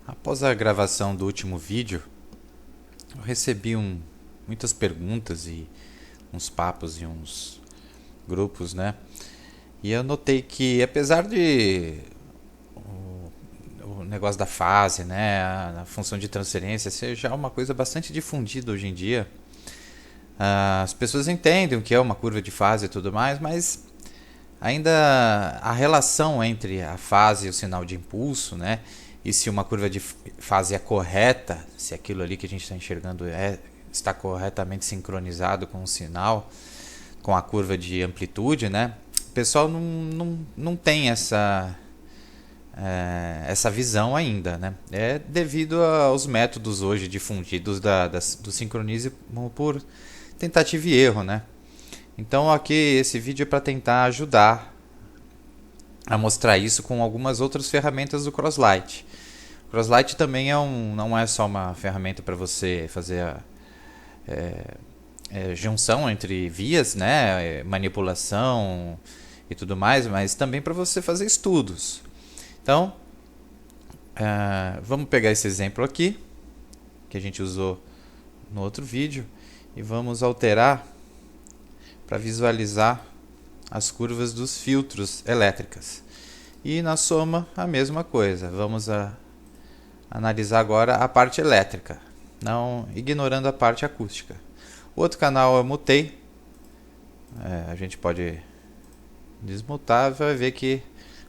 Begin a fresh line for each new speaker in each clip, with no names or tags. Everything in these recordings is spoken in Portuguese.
Após a gravação do último vídeo, eu recebi muitas perguntas e uns papos e uns grupos, né? E eu notei que apesar de o negócio da fase, né, a função de transferência ser já uma coisa bastante difundida hoje em dia, as pessoas entendem o que é uma curva de fase e tudo mais, mas ainda a relação entre a fase e o sinal de impulso, né, e se uma curva de fase é correta, se aquilo ali que a gente está enxergando está corretamente sincronizado com o sinal, com a curva de amplitude, né, o pessoal não tem essa visão ainda, né? É devido aos métodos hoje difundidos do sincronismo por tentativa e erro, né? Então aqui esse vídeo é para tentar ajudar a mostrar isso com algumas outras ferramentas do Crosslight. O Crosslight também não é só uma ferramenta para você fazer a junção entre vias, né? Manipulação e tudo mais, mas também para você fazer estudos. Então, vamos pegar esse exemplo aqui, que a gente usou no outro vídeo, e vamos alterar para visualizar as curvas dos filtros elétricas. E na soma, a mesma coisa. Vamos analisar agora a parte elétrica, não ignorando a parte acústica. O outro canal eu mutei. A gente pode desmutar e vai ver que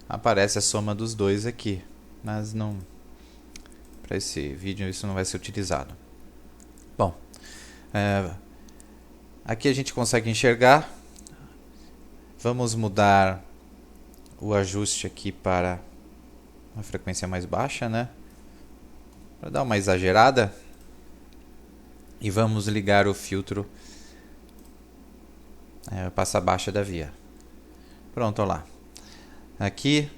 aparece a soma dos dois aqui, mas não, para esse vídeo isso não vai ser utilizado. Bom, aqui a gente consegue enxergar. Vamos mudar o ajuste aqui para uma frequência mais baixa, né? Para dar uma exagerada. E vamos ligar o filtro passa baixa da via. Pronto, olha lá. Aqui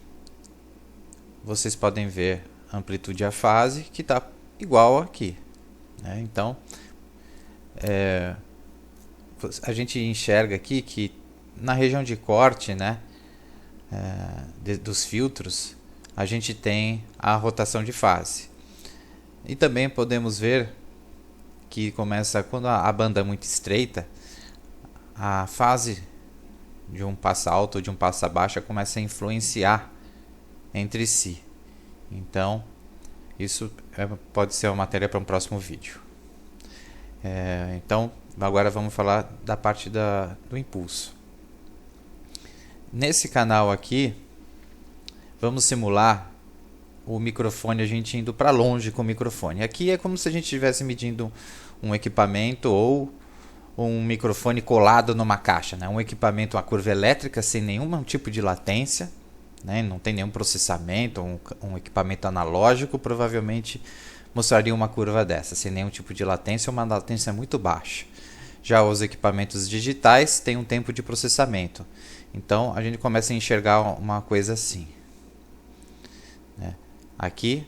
vocês podem ver a amplitude e a fase que está igual aqui, né? Então a gente enxerga aqui que na região de corte, né, dos filtros, a gente tem a rotação de fase. E também podemos ver que começa quando a banda é muito estreita, a fase de um passa alto ou de um passa baixa começa a influenciar entre si. Então, isso pode ser uma matéria para um próximo vídeo. Então, agora vamos falar da parte do impulso. Nesse canal aqui, vamos simular o microfone, a gente indo para longe com o microfone. Aqui é como se a gente estivesse medindo um equipamento ou um microfone colado numa caixa, né? Um equipamento, uma curva elétrica sem nenhum tipo de latência, né? Não tem nenhum processamento, um equipamento analógico provavelmente mostraria uma curva dessa, sem nenhum tipo de latência ou uma latência muito baixa. Já os equipamentos digitais têm um tempo de processamento. Então a gente começa a enxergar uma coisa assim, né? Aqui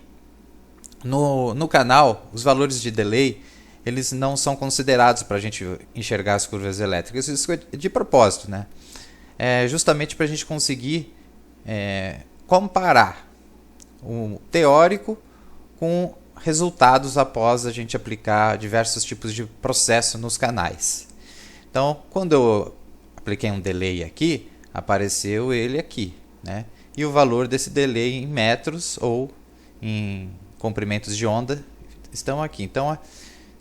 no canal, os valores de delay eles não são considerados para a gente enxergar as curvas elétricas. Isso é de propósito, né? Justamente para a gente conseguir comparar o teórico com resultados após a gente aplicar diversos tipos de processo nos canais. Então, quando eu apliquei um delay aqui, apareceu ele aqui, né? E o valor desse delay em metros ou em comprimentos de onda estão aqui. Então,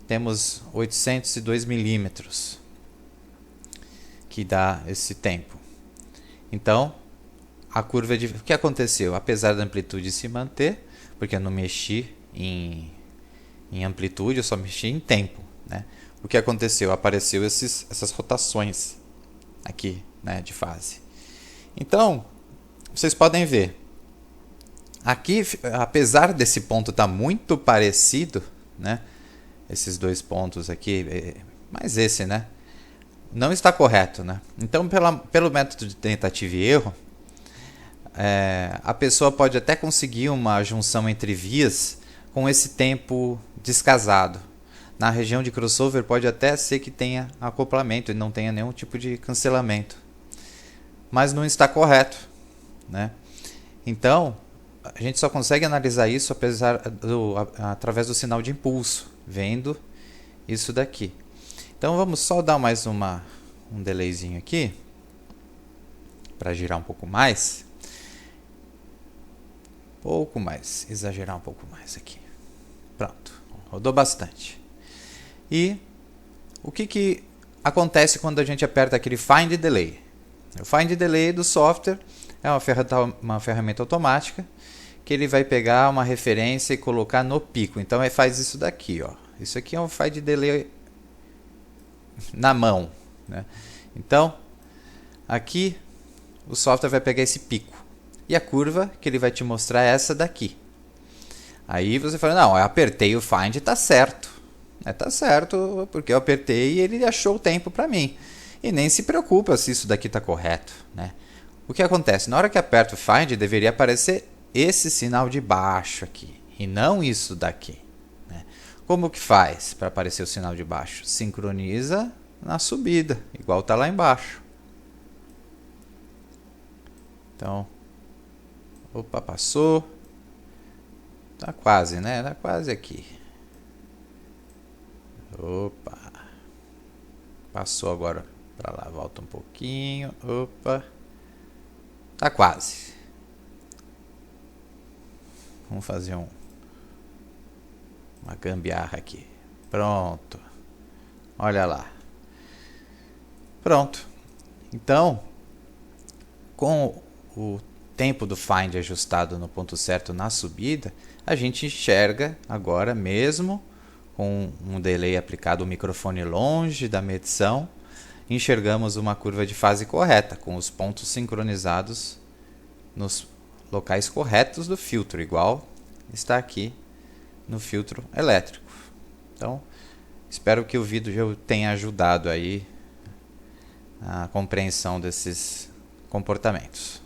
temos 802 milímetros que dá esse tempo. Então, a curva o que aconteceu? Apesar da amplitude se manter, porque eu não mexi em amplitude, eu só mexi em tempo, né? O que aconteceu? Apareceu essas rotações aqui, né, de fase. Então, vocês podem ver. Aqui, apesar desse ponto estar muito parecido, né, esses dois pontos aqui, mas esse, né, não está correto, né? Então, pelo método de tentativa e erro, a pessoa pode até conseguir uma junção entre vias com esse tempo descasado. Na região de crossover pode até ser que tenha acoplamento e não tenha nenhum tipo de cancelamento, mas não está correto, né? Então, a gente só consegue analisar isso através do sinal de impulso, vendo isso daqui. Então vamos só dar mais um delayzinho aqui, para girar um pouco mais. Exagerar um pouco mais aqui. Pronto, rodou bastante. E o que acontece quando a gente aperta aquele Find Delay? O Find Delay do software é uma ferramenta automática que ele vai pegar uma referência e colocar no pico. Então ele faz isso daqui, ó. Isso aqui é um Find Delay na mão, né? Então aqui o software vai pegar esse pico e a curva que ele vai te mostrar é essa daqui. Aí você fala, não, eu apertei o Find, tá certo. Tá certo, porque eu apertei e ele achou o tempo para mim. E nem se preocupa se isso daqui está correto, né? O que acontece? Na hora que aperto o Find, deveria aparecer esse sinal de baixo aqui, e não isso daqui, né? Como que faz para aparecer o sinal de baixo? Sincroniza na subida, igual está lá embaixo. Então, opa, passou. Tá quase, né? Tá quase aqui. Opa. Passou agora para lá, volta um pouquinho. Opa. Tá quase. Vamos fazer uma gambiarra aqui. Pronto. Olha lá. Pronto. Então, com o tempo do Find ajustado no ponto certo na subida, a gente enxerga agora, mesmo com um delay aplicado, o microfone longe da medição, enxergamos uma curva de fase correta, com os pontos sincronizados nos locais corretos do filtro, igual está aqui no filtro elétrico. Então, espero que o vídeo tenha ajudado aí a compreensão desses comportamentos.